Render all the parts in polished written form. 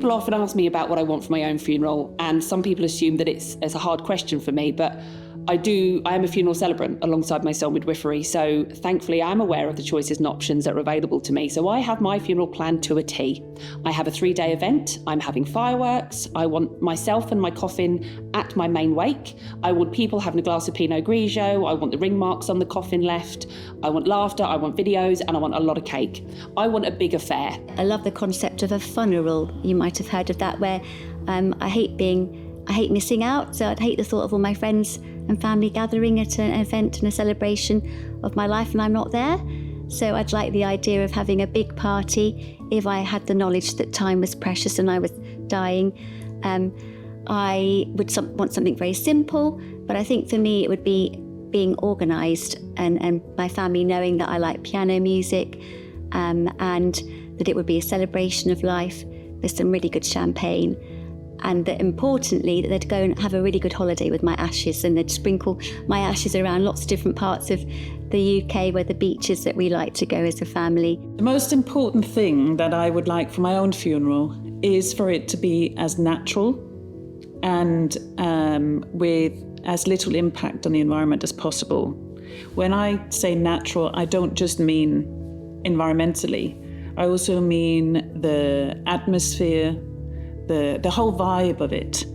People often ask me about what I want for my own funeral, and some people assume that it's a hard question for me, but I am a funeral celebrant alongside my soul midwifery, so thankfully I'm aware of the choices and options that are available to me. So I have my funeral planned to a T. I have a 3-day event, I'm having fireworks, I want myself and my coffin at my main wake, I want people having a glass of Pinot Grigio, I want the ring marks on the coffin left, I want laughter, I want videos, and I want a lot of cake. I want a big affair. I love the concept of a funeral. You might have heard of that, where I hate missing out, so I'd hate the thought of all my friends and family gathering at an event and a celebration of my life and I'm not there. So I'd like the idea of having a big party if I had the knowledge that time was precious and I was dying. I would want something very simple, but I think for me it would be being organised and my family knowing that I like piano music and that it would be a celebration of life with some really good champagne. And that importantly, that they'd go and have a really good holiday with my ashes, and they'd sprinkle my ashes around lots of different parts of the UK where the beaches that we like to go as a family. The most important thing that I would like for my own funeral is for it to be as natural and with as little impact on the environment as possible. When I say natural, I don't just mean environmentally. I also mean the atmosphere, the whole vibe of it.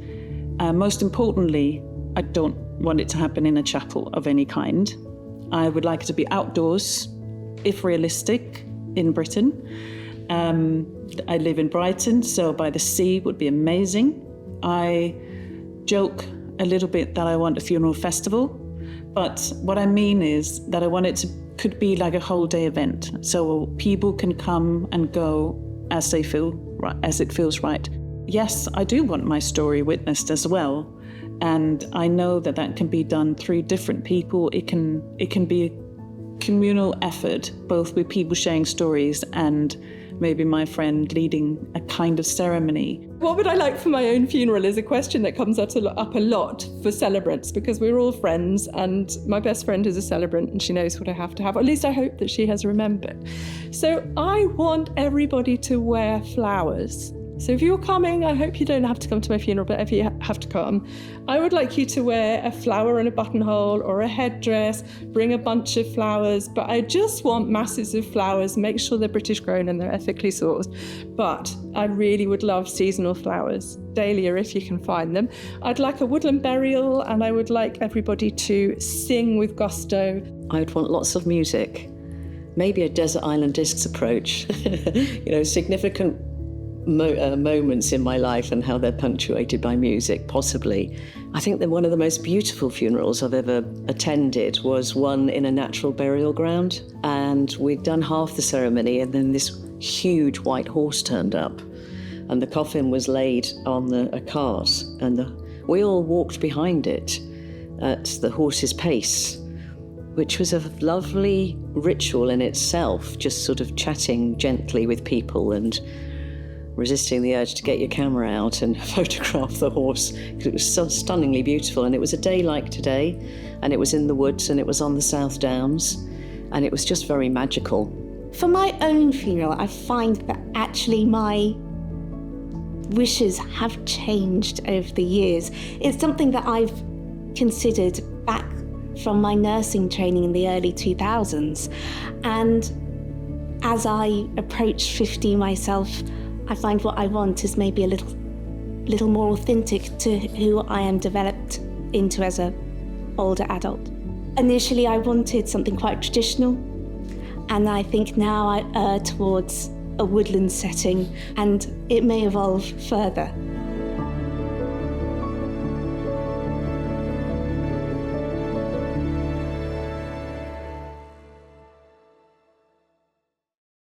Most importantly, I don't want it to happen in a chapel of any kind. I would like it to be outdoors, if realistic, in Britain. I live in Brighton, so by the sea would be amazing. I joke a little bit that I want a funeral festival, but what I mean is that I want it could be like a whole day event, so people can come and go as they feel, as it feels right. Yes, I do want my story witnessed as well, and I know that that can be done through different people. It can be a communal effort, both with people sharing stories and maybe my friend leading a kind of ceremony. What would I like for my own funeral is a question that comes up a lot for celebrants, because we're all friends and my best friend is a celebrant and she knows what I have to have, or at least I hope that she has remembered. So I want everybody to wear flowers. So if you're coming, I hope you don't have to come to my funeral, but if you have to come, I would like you to wear a flower in a buttonhole or a headdress, bring a bunch of flowers, but I just want masses of flowers, make sure they're British grown and they're ethically sourced. But I really would love seasonal flowers, dahlia if you can find them. I'd like a woodland burial, and I would like everybody to sing with gusto. I would want lots of music, maybe a desert island discs approach, significant moments in my life and how they're punctuated by music, possibly. I think that one of the most beautiful funerals I've ever attended was one in a natural burial ground, and we'd done half the ceremony and then this huge white horse turned up and the coffin was laid on a cart and we all walked behind it at the horse's pace, which was a lovely ritual in itself, just sort of chatting gently with people and resisting the urge to get your camera out and photograph the horse, because it was so stunningly beautiful. And it was a day like today, and it was in the woods and it was on the South Downs, and it was just very magical. For my own funeral, I find that actually my wishes have changed over the years. It's something that I've considered back from my nursing training in the early 2000s. And as I approach 50 myself, I find what I want is maybe a little more authentic to who I am developed into as an older adult. Initially, I wanted something quite traditional, and I think now I err towards a woodland setting, and it may evolve further.